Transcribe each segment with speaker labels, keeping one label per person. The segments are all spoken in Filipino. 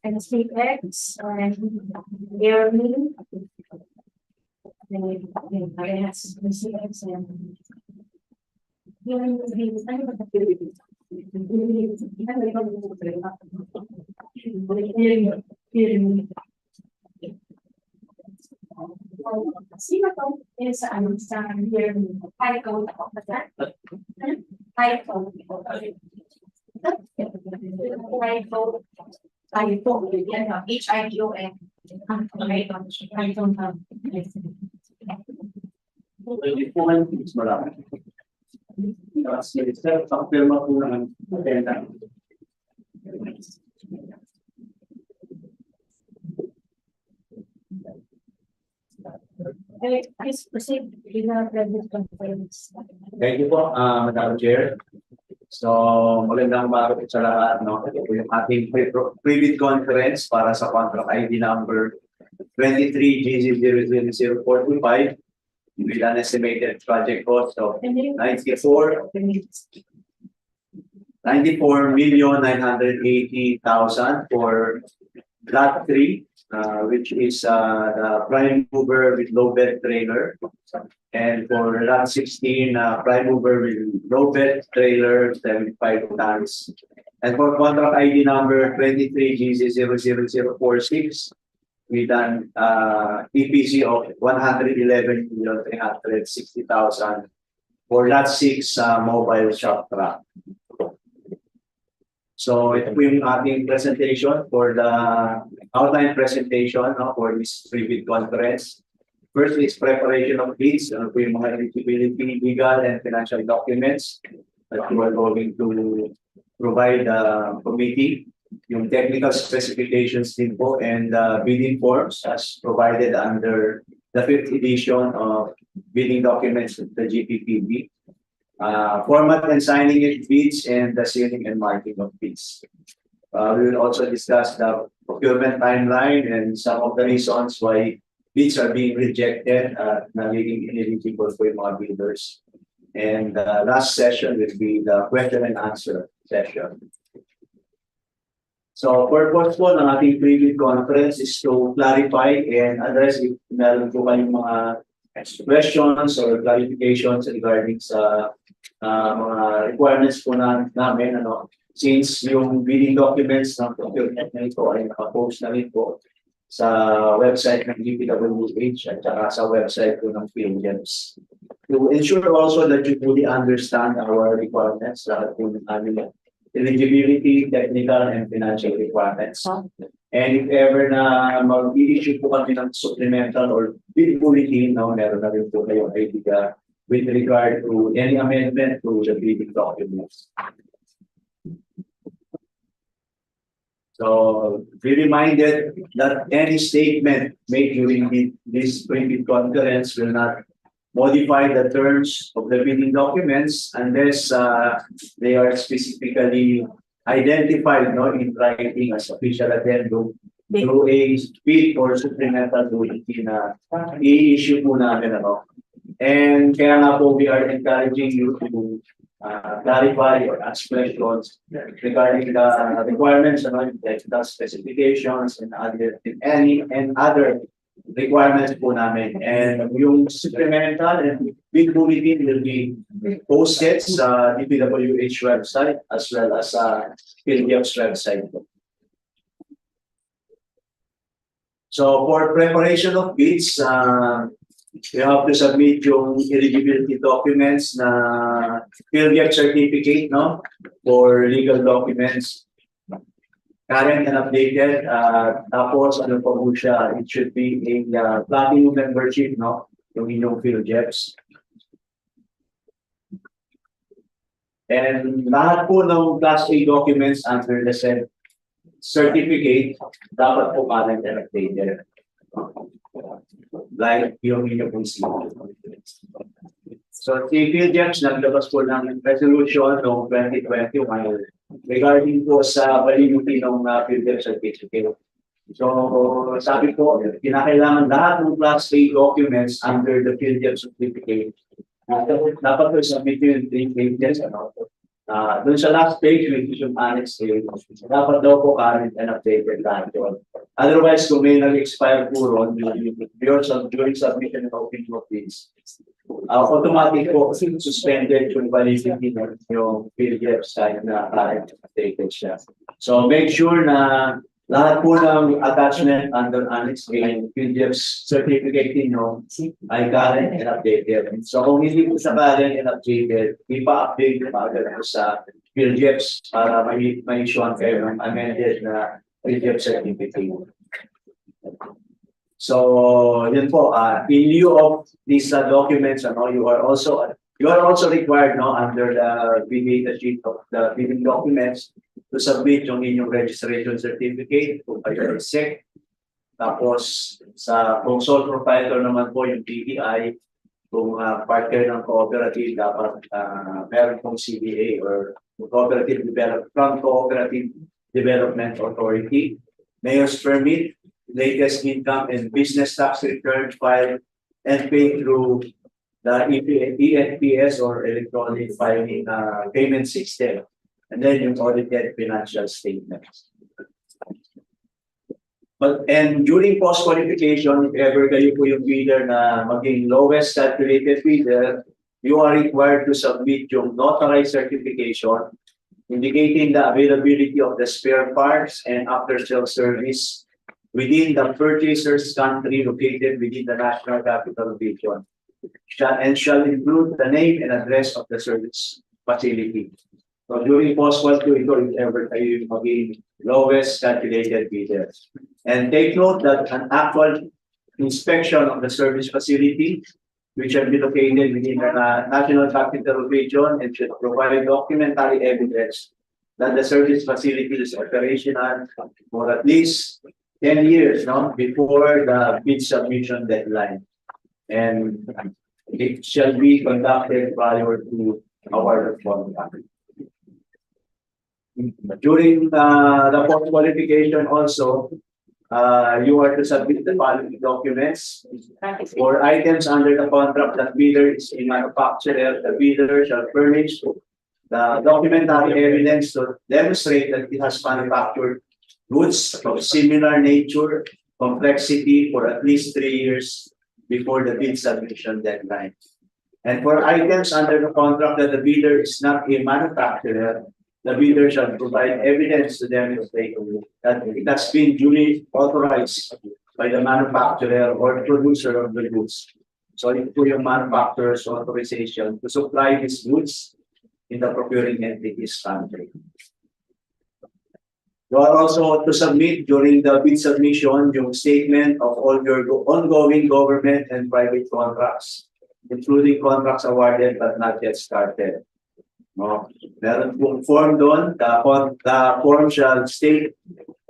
Speaker 1: And sleep eggs and air meal. Sino to? Sa year meal. High code ako ba yan? High code. High code. High code. Yan o. HIDON. I don't have.
Speaker 2: Marami. Kasi sa firma po ng attendant.
Speaker 1: Please proceed with the previous conference.
Speaker 2: Thank you po, Madam Chair. So, magandang umaga sa lahat. No? Ito po yung ating pre-bid conference para sa contract ID number 23GZ00045 with an estimated project cost of 94,980,000 for Lot 3, which is the prime mover with low bed trailer. And for Lot 16, prime mover with low bed trailer, 75 tons. And for contract ID number 23GZ00046, with an EPC of 111,360,000 for Lot 6 mobile shop truck. So ito po yung ating presentation for the outline presentation for this pre-bid conference. First is preparation of bids, ano po yung mga eligibility, legal and financial documents that we are going to provide the committee. Yung technical specifications din po and bidding forms as provided under the 5th edition of bidding documents of the GPPB. Format and signing of bids and the sealing and marking of bids. We will also discuss the procurement timeline and some of the reasons why bids are being rejected at nagiging ineligible for yung mga bidders. And the last session will be the question and answer session. So purpose po ng ating pre-bid conference is to clarify and address if meron po kayong mga questions or clarifications regarding sa mga requirements po namin. Since yung bidding documents ng procurement na ito ay nakapost na rin po sa website ng DPWH at saka sa website po ng PhilGems. To ensure also that you fully understand our requirements, lahat po ng aming eligibility, technical, and financial requirements. And if ever na mag-i-issue po kami ng supplemental or bid bulletin, meron na rin po kayong idea with regard to any amendment to the bidding documents. So be reminded that any statement made during this pre-bid conference will not modify the terms of the bidding documents unless they are specifically identified in writing as official addendum through a bid or supplemental bulletin na i-issue po namin. And kaya nga po we are encouraging you to clarify or ask questions regarding the requirements, technical specifications and other requirements po namin. And yung supplemental and bid bulletin will be posted sa DPWH website as well as sa PhilGems website. So for preparation of bids, you have to submit yung eligibility documents na PhilGems certificate for legal documents. Current and updated, tapos ano pa po siya, it should be a platinum membership, yung inyong PhilGems. And lahat po ng Class A documents under the said certificate, dapat po current and updated. Like yung inyo pong CV. So, si PhilJeps naglabas po ng resolution noong 2021 regarding po sa validity ng PhilJeps certificate. So, sabi po, kinakailangan lahat ng Class A documents under the PhilJeps certificate. Dapat po submit yung 3 pages. Doon sa last page, which is yung annex A, dapat daw po current and updated lahat yun. Otherwise, kung may nag-expire po ron, during submission of opinion of this, automatic po suspended yung validity ng yung PDFs kahit na current and updated siya. So make sure na lahat po ng attachment under Annex A and PDFs certificate nyo ay current and updated. So kung hindi po sa current and updated, ipa-update pa agad po sa PDFs para may-issuean kayo ng amended na PDF certificate. So yun po, in lieu of these documents, you are also required under the data sheet of the bidding documents to submit yung inyong registration certificate kung kayo ay SEC. Tapos kung sole proprietor naman po yung PDI, kung part kayo ng cooperative, dapat meron pong CBA or Cooperative Development Authority, mayor's permit, latest income and business tax return filed and paid through the EFPS or electronic filing payment system. And then yung audited financial statements. And during post-qualification, if ever kayo po yung bidder na maging lowest calculated bidder, you are required to submit yung notarized certification indicating the availability of the spare parts and after-sales service within the purchaser's country located within the National Capital Region, and shall include the name and address of the service facility. So during post-qual to ito, if ever kayo maging lowest calculated bidder. And take note that an actual inspection of the service facility, which shall be located within the National Capital Region, and should provide documentary evidence that the service facility is operational for at least 10 years before the bid submission deadline. And it shall be conducted prior to award of contract. During the post-qualification also, you are to submit the following documents. For items under the contract that bidder is a manufacturer, the bidder shall furnish the documentary evidence to demonstrate that it has manufactured goods of similar nature, complexity for at least 3 years before the bid submission deadline. And for items under the contract that the bidder is not a manufacturer, the bidder shall provide evidence to demonstrate that it has been duly authorized by the manufacturer or producer of the goods. So ito po yung manufacturer's authorization to supply these goods in the procuring entity's country. You are also to submit during the bid submission yung statement of all your ongoing government and private contracts, including contracts awarded but not yet started. Meron pong form doon. The form shall state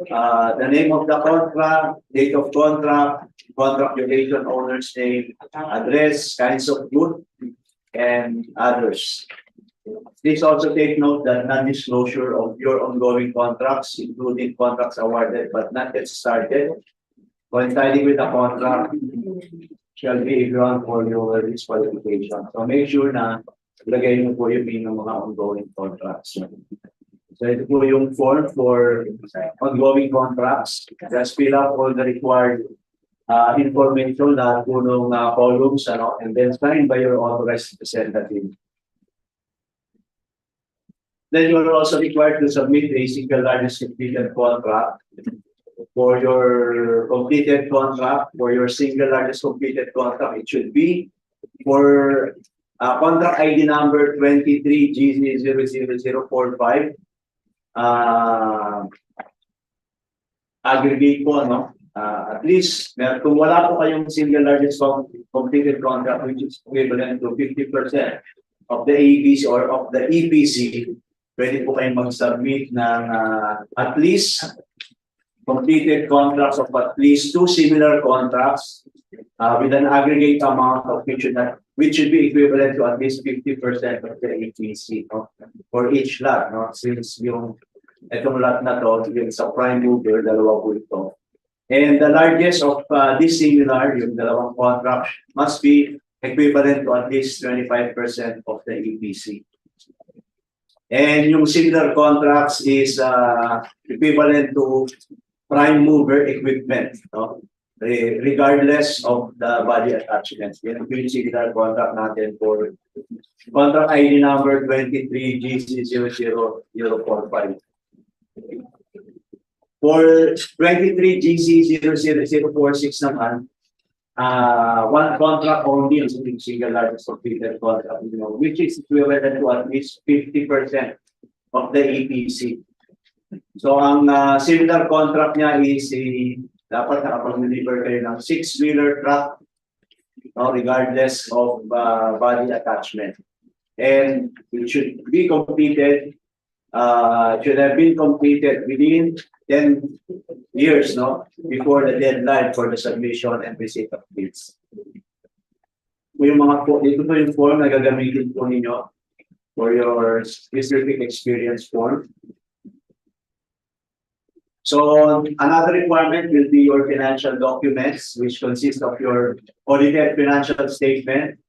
Speaker 2: the name of the contract, date of contract, contract duration, owner's name, address, kinds of good, and others. Please also take note that non-disclosure of your ongoing contracts, including contracts awarded but not yet started, coinciding with the contract, shall be a ground for your disqualification. So make sure na lagay mo po yung mga ongoing contracts. So ito po yung form for ongoing contracts. Just fill up all the required information na po nung columns, and then signed by your authorized representative. Then you are also required to submit a single largest completed contract for your completed contract, for your single largest completed contract. It should be for contract ID number 23GZ00045. Aggregate po, at least, kung wala po kayong single largest completed contract, which is equivalent to 50%, of the ABC or of the EPC, pwede po kayong mag-submit ng at least completed contracts of at least 2 similar contracts with an aggregate amount of which should be equivalent to at least 50% of the EPC, no? For each lot, no? Since yung itong lot na to, yung sa prime mover, dalawa po ito. And the largest of this similar, yung dalawang contract, must be equivalent to at least 25% of the EPC. And yung similar contracts is equivalent to prime mover equipment, no? Regardless of the body attachments. Yan ang similar contract natin for contract ID number 23GC00045. For 23GC00046 naman, one contract only is the single largest completed contract, you know, which is equivalent to at least 50% of the EPC. So ang similar contract niya is dapat nakapag-deliver kayo ng 6-wheeler truck, no, regardless of body attachment. And it should be completed, should have been completed within 10 years, no, before the deadline for the submission and receipt of bids. Yung mga ito po yung form na gagamitin po ninyo for your specific experience form. So another requirement will be your financial documents, which consist of your audited financial statement.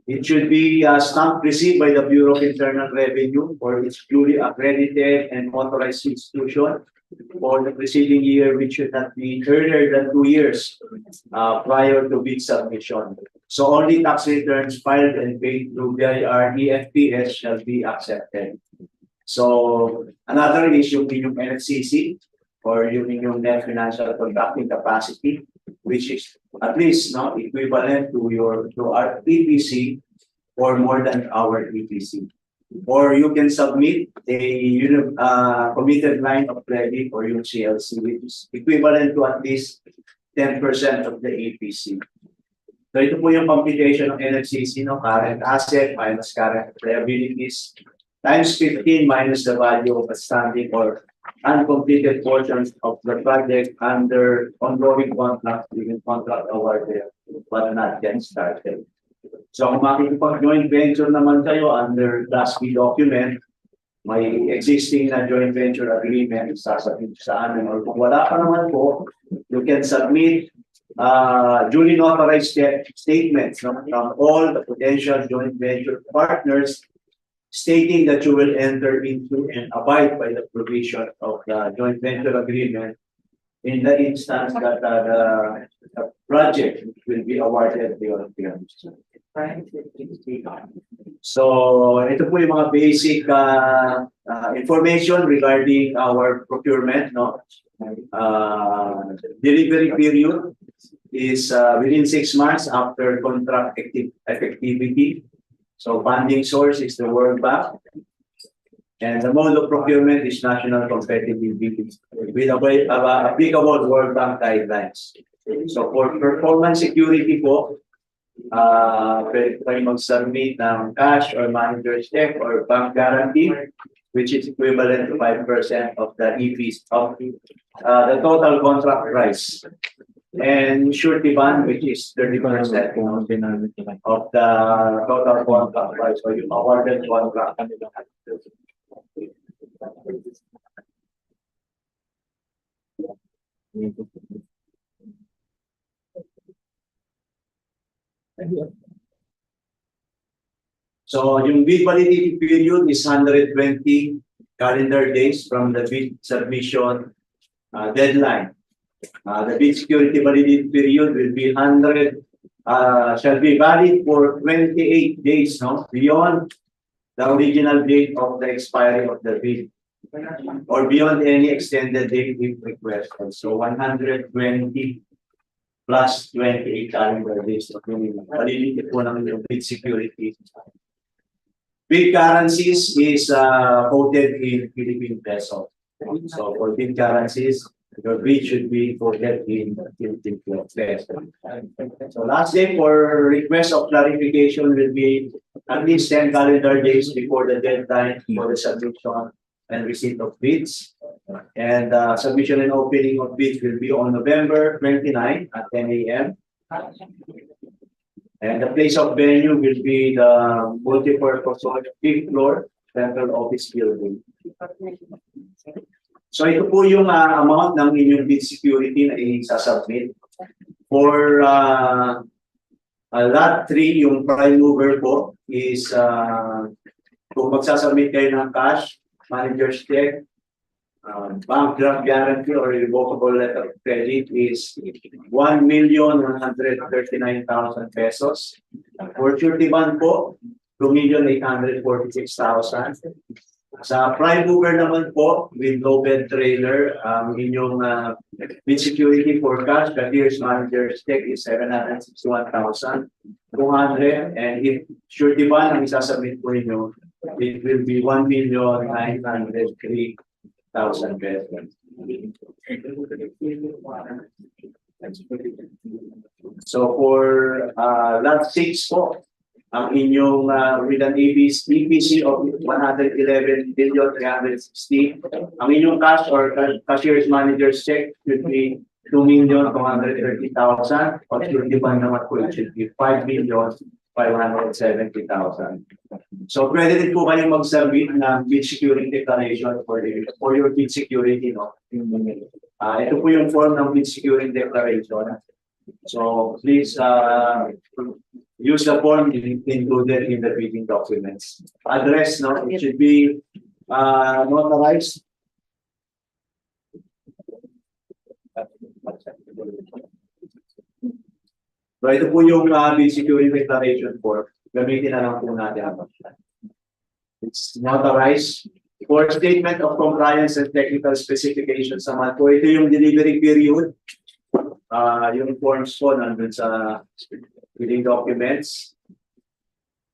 Speaker 2: It should be stamped received by the Bureau of Internal Revenue for its duly accredited and authorized institution for the preceding year, which should not be earlier than 2 years prior to bid submission. So only tax returns filed and paid through BIR EFPS shall be accepted. So another is yung inyong NFCC or yung inyong net financial contracting capacity, which is at least equivalent to our EPC or more than our EPC. Or you can submit a committed line of credit or yung CLC, which is equivalent to at least 10% of the EPC. So ito po yung computation ng NFCC, current asset minus current liabilities, times 15 minus the value of outstanding or uncompleted portions of the project under ongoing contract, even contract awarded, but not yet started. So kung makikipag-joint venture naman kayo under Class B document, may existing na joint venture agreement, sasabihin sa amin, or kung wala pa naman po, you can submit duly notarized statements from all the potential joint venture partners stating that you will enter into and abide by the provision of the joint venture agreement in the instance that the project will be awarded beyond the So ito po yung mga basic information regarding our procurement, no? Delivery period is within 6 months after contract effectivity. So funding source is the World Bank, and the mode of procurement is national competitive bidding with applicable World Bank guidelines. So for performance security po, pwede kayo mag-submit ng cash or manager's check or bank guarantee, which is equivalent to 5% of the EPs of the total contract price. And surety bond, which is 30% of the total contract price, so yung awarded contract. So yung bid validity period is 120 calendar days from the bid submission deadline. The bid security validity period will be shall be valid for 28 days, beyond the original date of the expiry of the bid, or beyond any extended date if requested. So 120 plus 28 calendar days of validity po ng bid security. Bid currencies is quoted in Philippine peso. So for bid currencies, Your bid should be for that in test. So last day for request of clarification will be at least 10 calendar days before the deadline for the submission and receipt of bids. And submission and opening of bids will be on November 29 at 10 a.m. And the place of venue will be the multi-purpose hall, 5th floor, central office building. So ito po yung amount ng inyong bid security na i-submit. For lot 3, yung prime mover po is kung magsasubmit kayo ng cash, manager's check, bank draft guarantee or revocable letter of credit is 1,139,000 pesos. For surety bond po, 2,846,000. Sa prime mover naman po, with low bed trailer, inyong bid security for cash, cashiers manager's check is 761,200. And if surety bond ang isasubmit po ninyo, it will be 1,903,000 pesos. So for lot 6 po, ang inyong with an EPC of 111,360,000, ang inyong cash or cashier's manager's check should be 2,230,000. Or surety bond naman po, it should be 5,570,000. So pwede din po kayong mag-submit ng bid security declaration for your bid security, no? Ito po yung form ng bid security declaration. So please use the form included in the bidding documents. Address, no? It should be notarized. So ito po yung bid security declaration form. Gamitin na lang po natin. It's notarized. For statement of compliance and technical specifications naman po, ito yung delivery period. Yung forms po nandun sa bidding documents.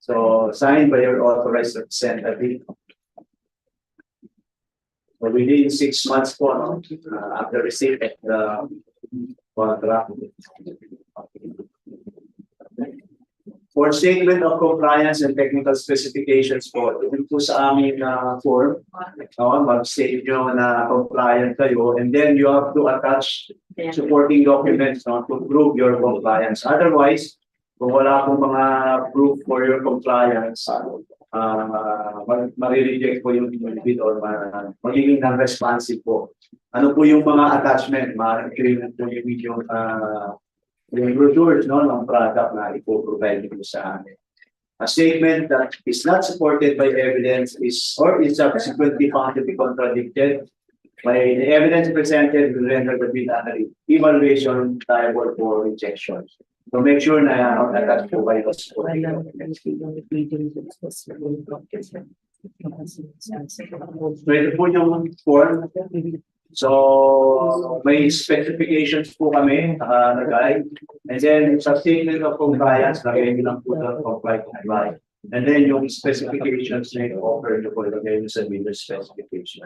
Speaker 2: So, signed by your authorized representative. So, within 6 months po, no? After receipt of the contract. For statement of compliance and technical specifications po, ito po sa aming form, mag-state nyo na compliant kayo, and then you have to attach supporting documents, no, to prove your compliance. Otherwise, kung wala pong mga proof for your compliance, marireject po yung bid or magiging non-responsive po. Ano po yung mga attachment? Maaaring po yung brochures, no, ng product na ipoprovide nyo sa amin. A statement that is not supported by evidence is subsequently found to be contradicted by the evidence presented will render the bid under evaluation liable for rejection. So make sure na attach po kayo sa so ito po yung form. So may specifications po kami nag-guide. And then sa statement of compliance, lagay nyo lang po ng comply. And then yung specifications na offer nyo po, lagay nyo sa bidder specification.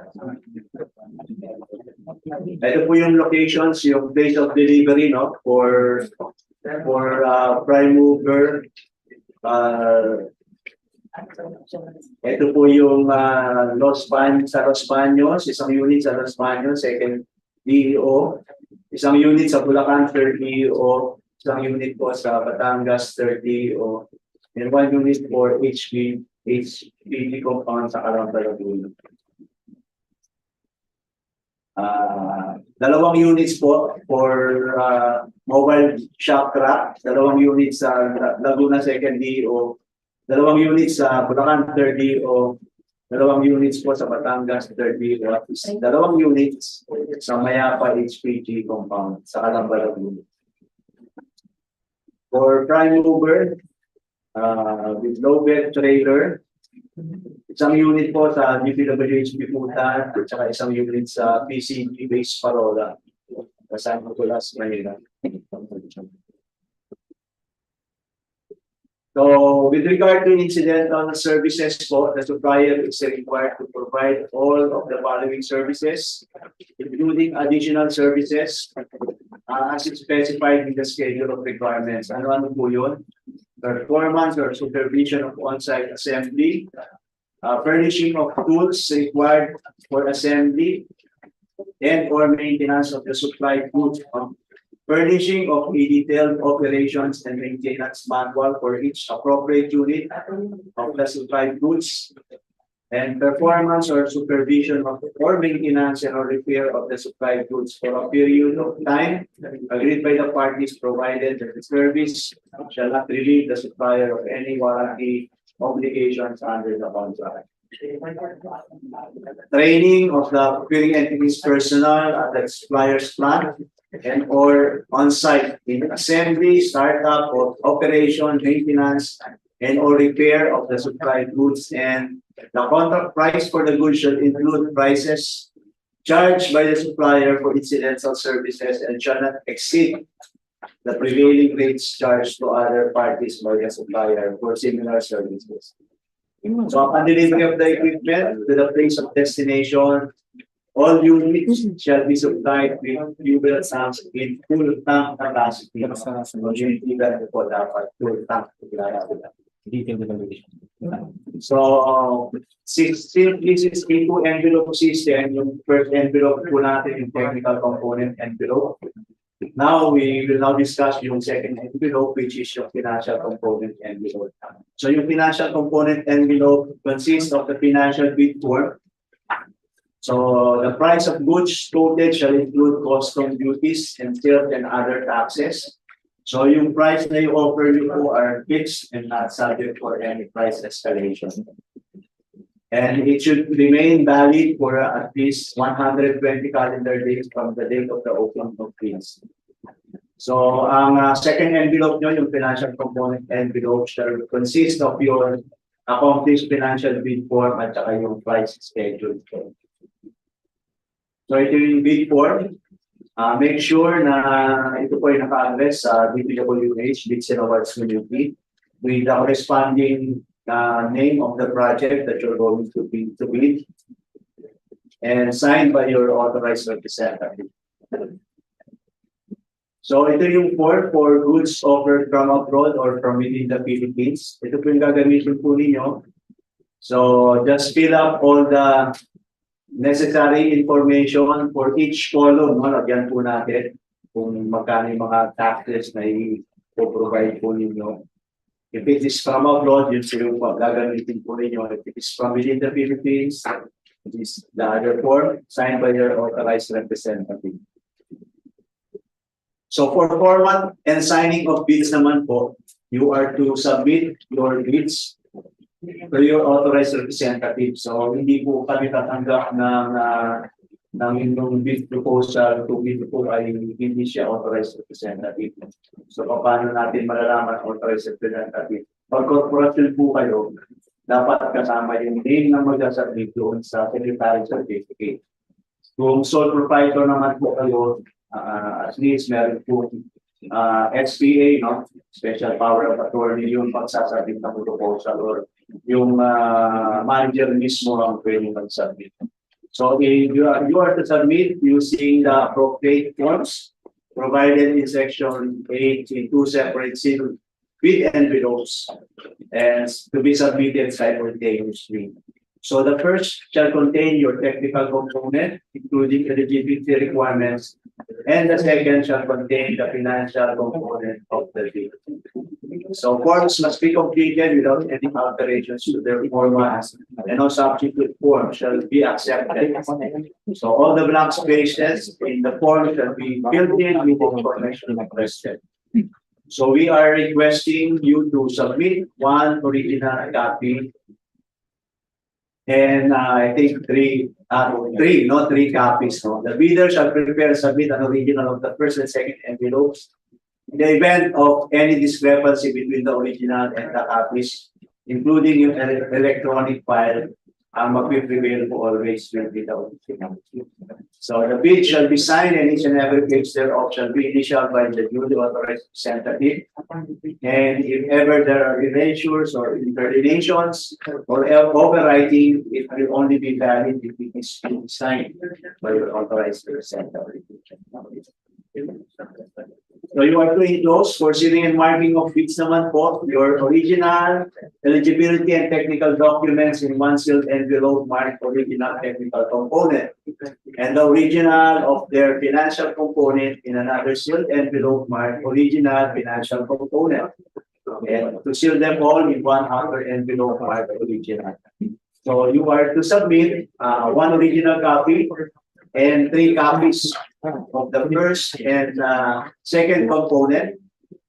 Speaker 2: Ito po yung locations, yung place of delivery, no, for prime mover. Ito po yung Los Baños, isang unit sa Los Baños, second DEO, isang unit sa Bulacan, third DEO, isang unit po sa Batangas, third DEO, and one unit for HPG compound sa Calamba, Laguna. Dalawang units po for mobile shop track, dalawang units sa Laguna, second DEO, dalawang units sa Bulacan 30 o dalawang units po sa Batangas 30 o dalawang units sa Mayapa HPG compound sa Calamba, Laguna. For prime mover with low bed trailer, isang unit po sa DPWHP Putan at saka isang unit sa PCG base Parola sa San Nicolas, Manila. So, with regard to incidental services po, the supplier is required to provide all of the following services. It including additional services as specified in the schedule of requirements. Ano po yun? Performance or supervision of on-site assembly, furnishing of tools required for assembly and or maintenance of the supplied goods, furnishing of a detailed operations and maintenance manual for each appropriate unit of the supplied goods, and performance or supervision of or maintenance and or repair of the supplied goods for a period of time agreed by the parties, provided that the service shall not relieve the supplier of any warranty obligations under the contract. Training of the procuring entities personnel at the supplier's plant and or on-site in assembly, startup of operation, maintenance, and or repair of the supplied goods, and the contract price for the goods shall include prices charged by the supplier for incidental services and shall not exceed the prevailing rates charged to other parties by the supplier for similar services. So upon delivery of the equipment to the place of destination, all units shall be supplied with fuel tanks in full tank capacity. Full tank So, 62 envelope system, yung first envelope po natin, yung technical component envelope. Now, we will now discuss yung second envelope, which is yung financial component envelope. So, yung financial component envelope consists of the financial bid form. So, the price of goods quoted shall include custom duties and sales and other taxes. So, yung price na i-offer nyo po are fixed and not subject for any price escalation. And it should remain valid for at least 120 calendar days from the date of the opening of bids. So, ang second envelope nyo, yung financial component envelope, shall consist of your accomplished financial bid form at saka yung price schedule. So, ito yung bid form. Make sure na ito po ay naka-address sa DPWH, Bids and Awards Committee, with the corresponding name of the project that you're going to bid, and signed by your authorized representative. So ito yung form for goods offered from abroad or from within the Philippines. Ito po yung gagamitin po ninyo. So just fill up all the necessary information for each column. Lagyan po natin kung magkano yung mga taxes na i-provide po ninyo. If it is from abroad, yun po yung gagamitin po ninyo. If it is from within the Philippines, it is the other form signed by your authorized representative. So for format and signing of bids naman po, you are to submit your bids to your authorized representative. So hindi po kami tatanggap ng inyong bid proposal kung ito po ay hindi siya authorized representative. So paano natin malalaman authorized representative? Pag corporation po kayo, dapat kasama yung name ng mag-submit doon sa secretary certificate. Kung sole proprietor naman po kayo, at least meron po SPA, no? Special Power of Attorney, yung pagsasabit ng proposal, or yung manager mismo ang pwedeng mag-submit. So if you are to submit using the appropriate forms provided in section 8 in two separate sealed bid envelopes and to be submitted simultaneously. So the first shall contain your technical component, including eligibility requirements, and the second shall contain the financial component of the bid. So forms must be completed without any alterations to their formats, and no substitute form shall be accepted. So all the blank spaces in the form shall be filled in with the information requested. So we are requesting you to submit one original copy. And I think three copies. No? The bidder shall prepare and submit an original of the first and second envelopes. In the event of any discrepancy between the original and the copies, including your electronic file, magpiprevail po always will be the original. So the bid shall be signed, and each and every page thereof shall be initialed by the duly authorized representative. And if ever there are erasures or interlineations or overwriting, it will only be valid if it is signed by your authorized representative. So you are to enclose for sealing and marking of bids naman po, your original eligibility and technical documents in one sealed envelope marked original technical component, and the original of their financial component in another sealed envelope marked original financial component. And to seal them all in one other envelope marked original. So you are to submit one original copy and 3 copies of the first and second component.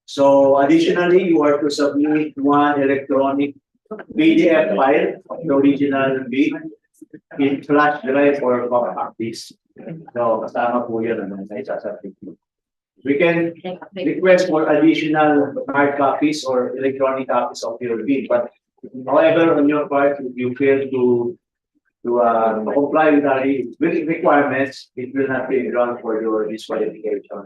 Speaker 2: So additionally, you are to submit one electronic PDF file of the original bid in flash drive or compact disk. So kasama po yun ang isasubmit. We can request for additional hard copies or electronic copies of your bid, but however, on your part, if you fail to comply with our requirements, it will not be ground for your disqualification.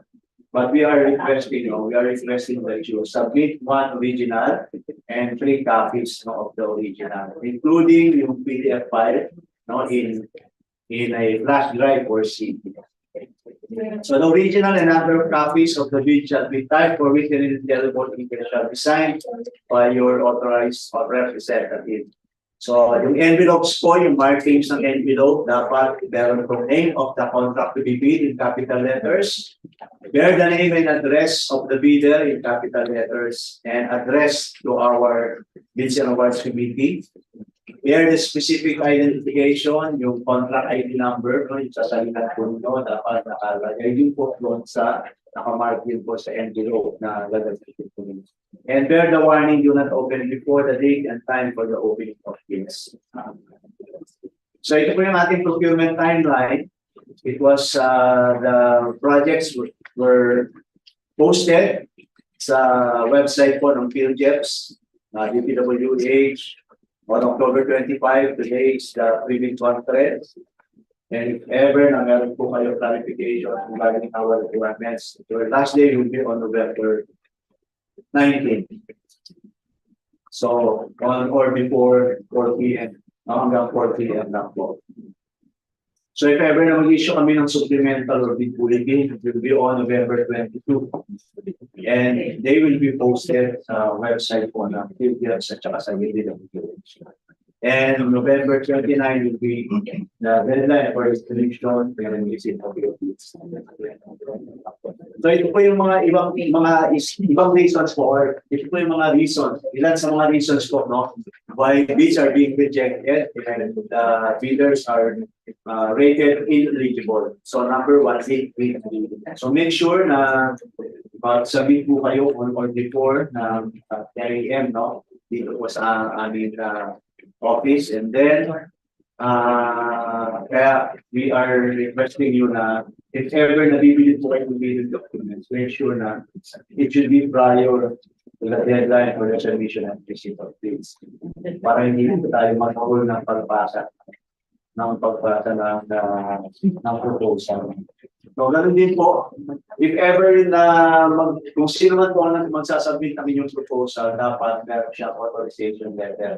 Speaker 2: But we are requesting that you submit one original and 3 copies of the original, including yung PDF file in a flash drive or CD. So the original and other copies of the bid shall be typed or written in indelible ink and shall be signed by your authorized representative. So yung envelopes po, yung markings ng envelope, dapat meron po name of the contract to be bid in capital letters, bear the name and address of the bidder in capital letters, and address to our Bids and Awards Committee. Bear the specific identification, yung contract ID number, yung sasalitan po nyo, dapat nakalagay din po doon sa nakamark din po sa envelope na gagamitin po nyo. And bear the warning, do not open before the date and time for the opening of bids. So ito po yung ating procurement timeline. It was the projects were posted sa website po ng PhilJeps, DPWH, on October 25. Today is the previous conference. And if ever na meron po kayo clarification regarding our requirements, your last day will be on November 19. So on or before 4 p.m. Hanggang 4 p.m. lang po. So if ever na mag-issue kami ng supplemental or bid bulletin, it will be on November 22. And they will be posted sa website po ng PhilJeps at saka sa DPWH. And November 29 will be the deadline for installation and visit of your bids. So ito po yung mga ibang reasons po, or ito po yung mga reasons, ilan sa mga reasons po, no, why bids are being rejected and the bidders are rated ineligible. So number 1, so make sure na mag-submit po kayo on or before na 10 a.m. no, dito po sa aming office, and then kaya we are requesting you na if ever nabibili po kayo ng documents, make sure na it should be prior to the deadline for the submission and receipt of bids. Para hindi po tayo magkahul ng pagpasa ng proposal. So ganun din po, if ever na kung sino man po ang magsasubmit ng inyong proposal, dapat meron siya authorization letter.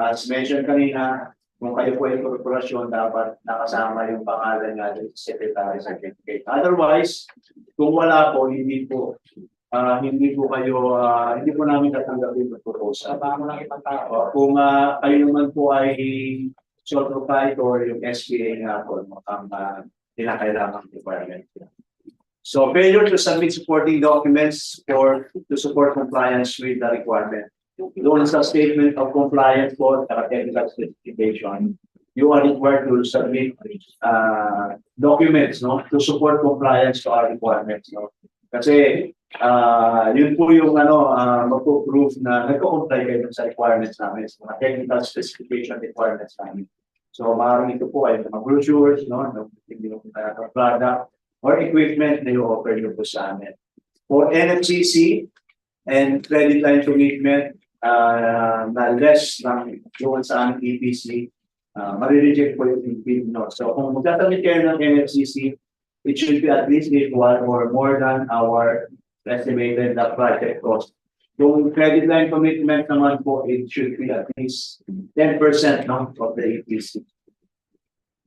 Speaker 2: As mentioned kanina, kung kayo po ay korporasyon, dapat nakasama yung pangalan nga ng secretary certificate. Otherwise, kung wala po, hindi po namin tatanggapin yung proposal. Kung kayo naman po ay sole proprietor, yung SPA nga po ang kinakailangan requirement. So failure to submit supporting documents to support compliance with the requirement. Doon sa statement of compliance for technical specification, you are required to submit documents, no, to support compliance to our requirements, no. Kasi yun po yung magpo-prove na nagko-comply kayo sa requirements namin, sa technical specification requirements namin. So maaaring ito po ay mga brochures, no, yung product or equipment na i-offer nyo po sa amin. For NFCC and credit line commitment, na less ng doon sa aming EPC, marireject po yung bid, no. So kung magtatamit kayo ng NFCC, it should be at least equal or more than our estimated project cost. Yung credit line commitment naman po, it should be at least 10%, no, of the EPC.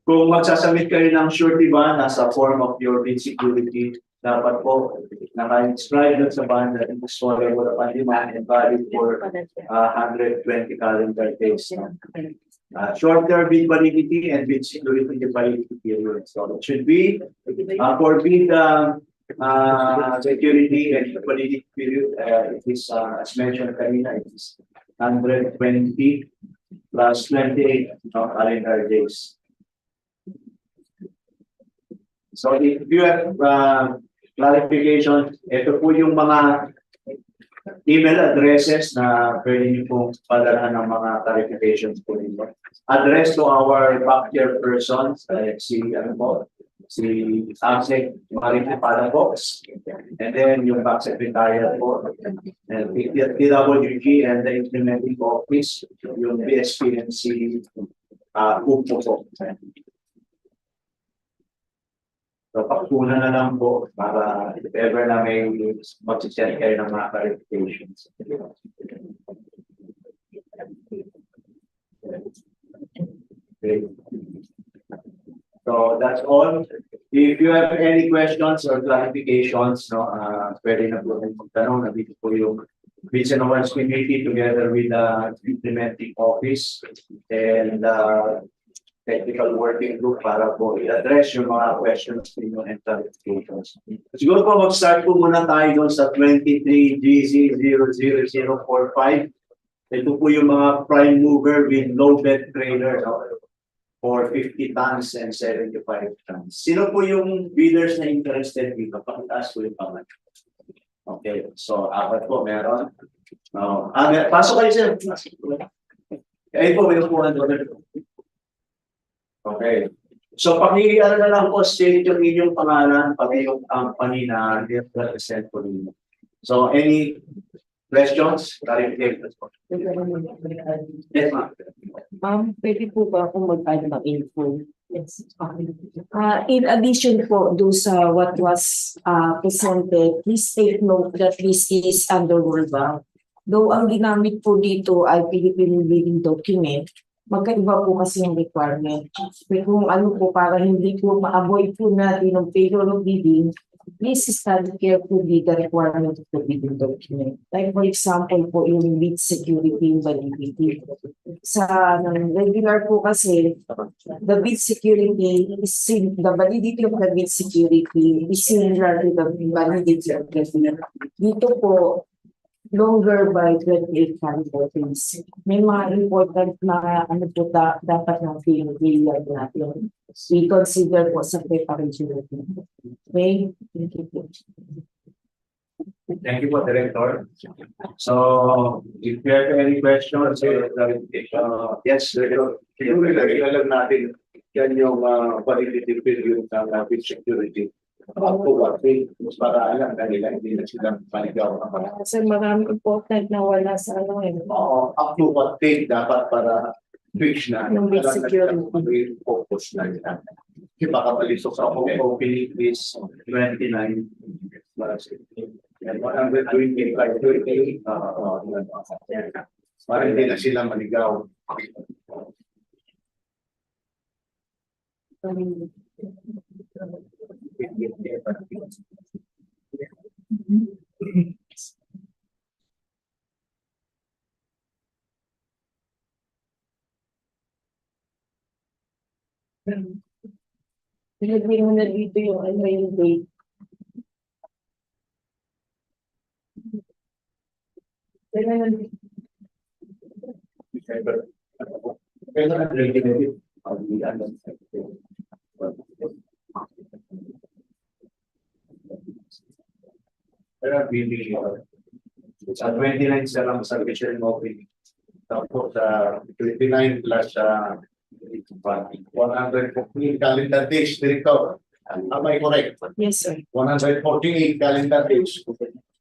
Speaker 2: Kung magsasubmit kayo ng surety bond nasa form of your bid security, dapat po naka-inscribe doon sa bond that is forever upon demand and valid for 120 calendar days. Short-term bid validity and bid security validity period. So it should be for bid security and validity period, it is as mentioned kanina, it is 120 plus 28 calendar days. So if you have clarification, ito po yung mga email addresses na pwede niyo pong padalhan ng mga clarifications po nito. Address to our back persons, si ASEC Maripala Box, and then yung back secretariat po, and TWG and the implementing office, yung BSPNC UPO po. So, pagkunan na lang po para if ever na may mag-send kayo ng mga clarifications. Okay. So, that's all. If you have any questions or clarifications, pwede na po kayong magtanong. Nandito po yung Vice and Awards Committee together with the implementing office and technical working group para po i-address yung mga questions ninyo and clarifications. Siguro po mag-start po muna tayo doon sa 23GZ00045. Ito po yung mga prime mover with low bed trailer for 50 tons and 75 tons. Sino po yung bidders na interested dito? Pakitaas po yung pangalan. Okay, so apat po meron. Pasok kayo sir. Ayun po, may upuan doon. Okay. So, pag-iiara na lang po, state yung inyong pangalan, pati yung company na represent po ninyo. So, any questions? Clarifications po. Yes, ma'am.
Speaker 3: Ma'am, pwede po ba akong mag-add ng info? Yes. In addition po do sa what was presented, please take note that this is under World Bank. Though ang ginamit po dito ay Philippine Bidding Document, magkaiba po kasi yung requirement. Pero kung ano po, para hindi po ma-avoid po natin ng failure of bidding, please study carefully the requirement of the bidding document. Like for example po, yung bid security validity. Sa regular po kasi, the bid security is the validity of the bid security is similar to the validity of the bid. Dito po, longer by 28 calendar days. May mga important na ano po dapat natin i-realize natin. We consider po sa preparation. Okay? Thank you po.
Speaker 2: Thank you po, Director. So, if you have any questions or clarification, yes, Director.
Speaker 4: Yung lang natin, yan yung validity period ng bid security. Up to what date, para alam kanila, hindi na silang maligaw ng mga.
Speaker 3: Kasi marami important na wala sa ano eh.
Speaker 4: Oo, up to what date dapat para fix na.
Speaker 3: Yung bid security.
Speaker 4: Focus na nila. Hindi makapalisok sa
Speaker 2: OP is 29.
Speaker 4: And 120, like 28, para hindi na sila maligaw.
Speaker 3: Pinagay mo na dito yung ano yung date.
Speaker 4: Pero
Speaker 2: Really, sa 29 sa lang sa Vision Open.
Speaker 4: tapos 29 plus 114 calendar days dito. Am I correct?
Speaker 3: Yes, sir.
Speaker 4: 148 calendar days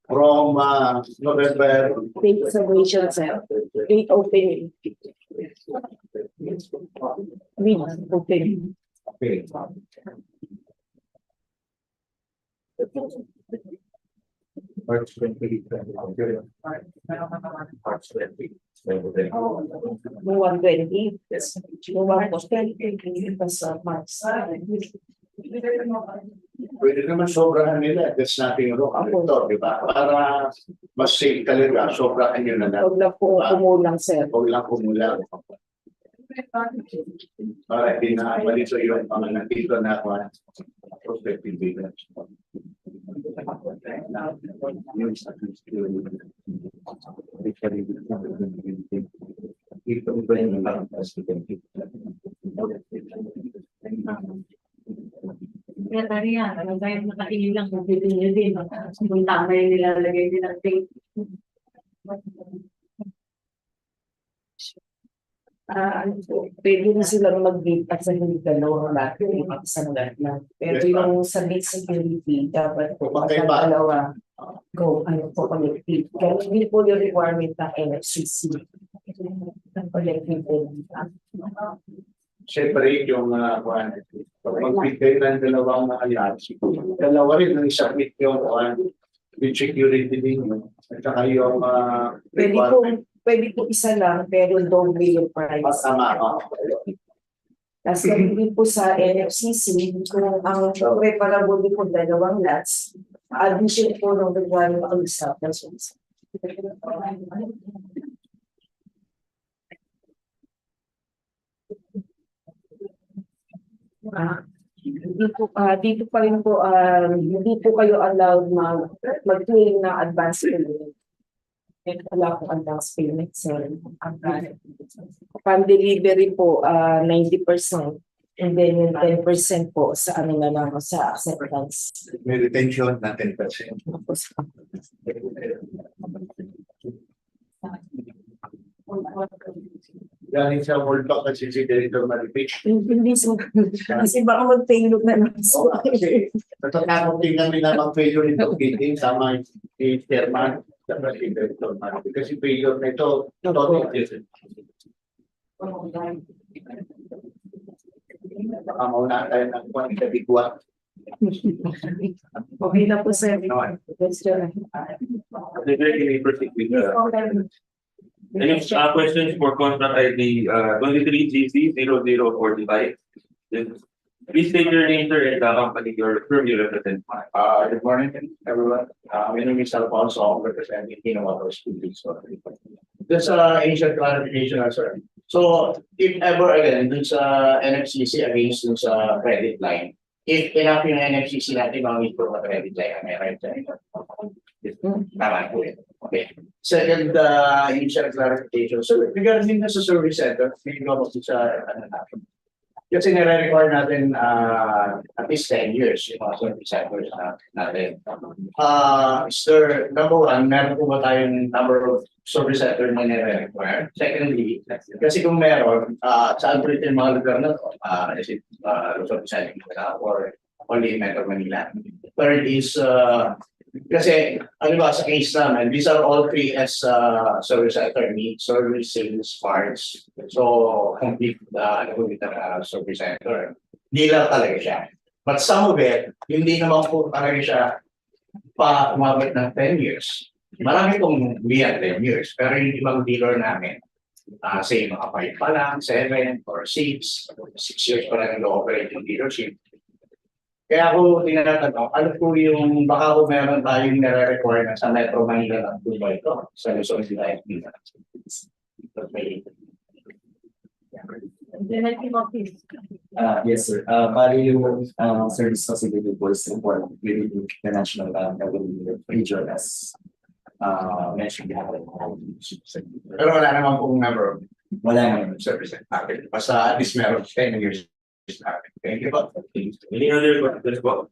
Speaker 4: from November.
Speaker 3: Date submission, sir. Date opening. Read opening.
Speaker 4: Okay. March 20. March 20.
Speaker 3: No 120. Yes. No 120. Mas
Speaker 4: Pwede naman sobrahan nila. That's nothing wrong. Ito, di ba? Para mas safe talaga, sobrahan nyo na lang.
Speaker 3: huwag na po kumulang, sir.
Speaker 4: Huwag lang kumulang. Para hindi na malito yung mga nandito na prospective bidders.
Speaker 1: Kaya tayo yan, ano tayo nakatingin lang kung pwede nyo din. Kung tama yung nilalagay din ang tape.
Speaker 3: Pwede na silang mag-bid at sa hindi dalawang lahat yung isang lahat lang. Pero yung sa bid security, dapat po
Speaker 4: Magkaiba.
Speaker 3: dalawa go, ano po, collective. Kaya hindi po yung requirement ng NFCC. Ng collective.
Speaker 4: Separate yung pag mag-bid kayo ng dalawang alliance, dalawa rin ang submit yung with security din at saka yung
Speaker 3: Pwede po isa lang, pero doble yung price.
Speaker 4: Tama.
Speaker 3: Tapos hindi po sa NFCC, kung ang preparable po dalawang lots, addition po ng requirement ang isa. Dito pa rin po, hindi po kayo allowed mag-claim na advance payment. Wala po advance payment, sir. Upon delivery po, 90%. And then yung 10% po sa ano na lang, sa acceptance.
Speaker 4: May retention na 10%. Galing sa World Bank kasi si Director Maripich.
Speaker 3: Hindi so, kasi baka mag-payload na lang.
Speaker 4: Natatakot din kami na mag-failure nito bidding sama yung chairman sa si Director Maripich. Kasi failure na ito, totally different. Baka mauna tayo ng kwantitatigwa.
Speaker 3: Okay na po, sir. Question.
Speaker 5: Any questions for contract ID 23GC0045? Please state your name, sir, and the company or firm you represent.
Speaker 4: Good morning, everyone. My name is Alfonso. I'm representing Kinawato Studios. Just initial clarification, sir. So, if ever again, dun sa NFCC against dun sa credit line, if enough yung NFCC natin, mamit po na credit line, am I right? Tama po yun. Okay. Second, initial clarification. So, regarding na sa service center, may gawin ko sa ano natin. Kasi nire-require natin at least 10 years yung mga service centers natin. Is there, number one, meron po ba tayong number of service center na nire-require? Secondly, kasi kung meron, saan po ito yung mga lugar na ito? Is it Luzon, Visayas, Mindanao, or only in Metro Manila? Third is, kasi ano ba sa case namin, these are all 3S service center, need service, sales, parts. So, complete service center. Hindi lang talaga siya. But some of it, hindi naman po talaga siya pa umabot ng 10 years. Marami pong beyond 10 years. Pero yung ibang dealer namin, say mga 5 pa lang, 7 or 6 years pa lang nag-operate yung dealership. Kaya ako tinatanong, ano po yung baka kung meron tayong nare-require na sa Metro Manila ng Dubai ito, sa Luzon, Visayas, Mindanao.
Speaker 6: Yes, sir. Bali yung service facility po is important within the national region as mentioned.
Speaker 4: Pero wala naman pong number of
Speaker 6: Wala naman.
Speaker 4: service center. Basta at least meron 10 years. Thank you.
Speaker 5: Any other questions po?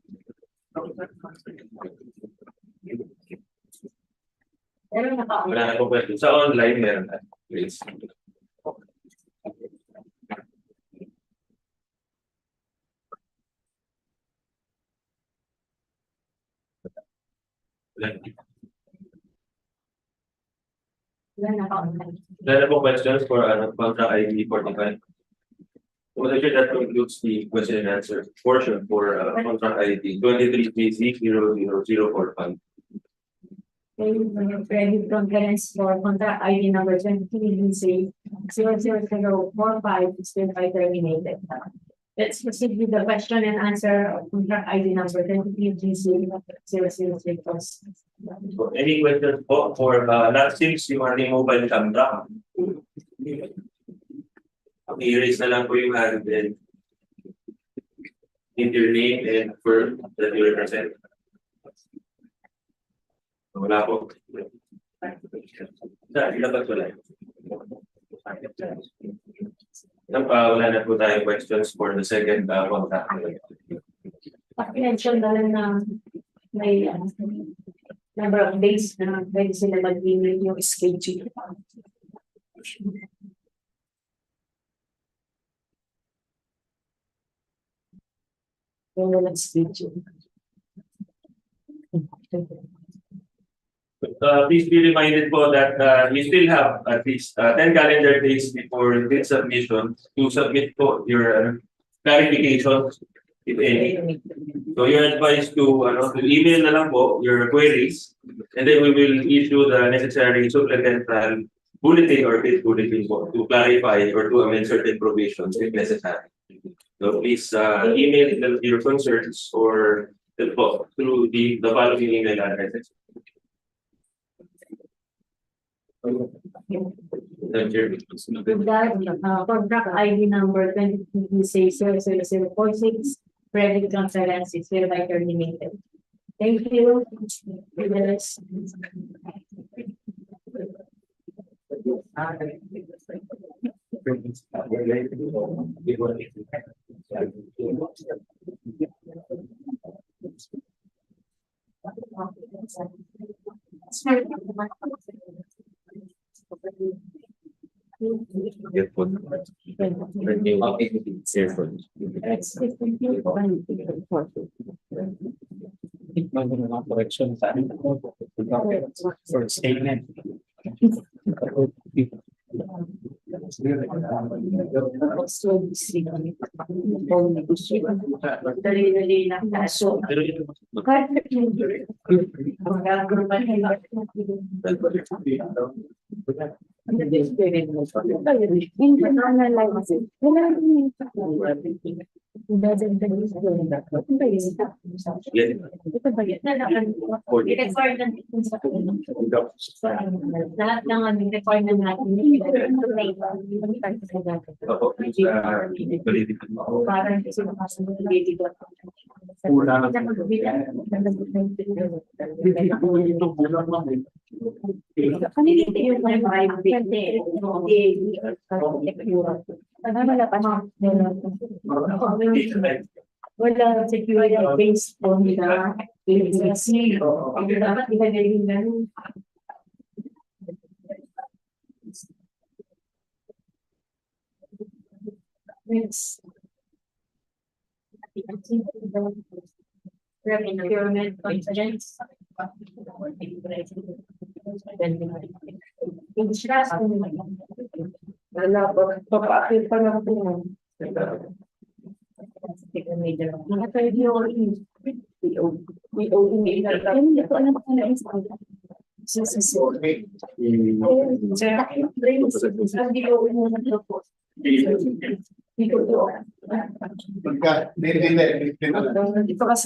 Speaker 5: Wala na po questions. Sa online, meron na. Please. Wala na po questions for contract ID 45? Well, that concludes the question and answer portion for contract ID 23GC000045.
Speaker 3: Credit conference for contract ID number 23BC 00045 is hereby terminated. Let's proceed with the question and answer of contract ID number 23BC 00034.
Speaker 5: So, any questions po for not since you are the mobile camera? I-erase na lang po yung hand and need your name and firm that you represent. Wala po. Dapat wala. Wala na po tayong questions for the second contact.
Speaker 3: Mention na lang na may number of days na pwede sila mag-email yung schedule. Yung walang schedule.
Speaker 5: Please be reminded po that you still have at least 10 calendar days before this submission to submit po your clarifications, if any. So you're advised to email na lang po your queries, and then we will issue the necessary supplemental bulletin or bid bulletin po to clarify or to amend certain provisions if necessary. So please email your concerns or through the following email addresses.
Speaker 3: With that, contract ID number 23BC 00046, credit conference is hereby terminated. Thank you.
Speaker 5: Get put.
Speaker 6: Correction for statement.
Speaker 3: Dali-dali lang kaso. Lahat ng requirement natin. Parang sinakasunod ko. Wala security based on the agency. Dapat ilagay yung ganun. Next. Procurement confidence. Wala po. Papakil pa lang po. Mga third year we owe hindi ko alam kung ano ito kasi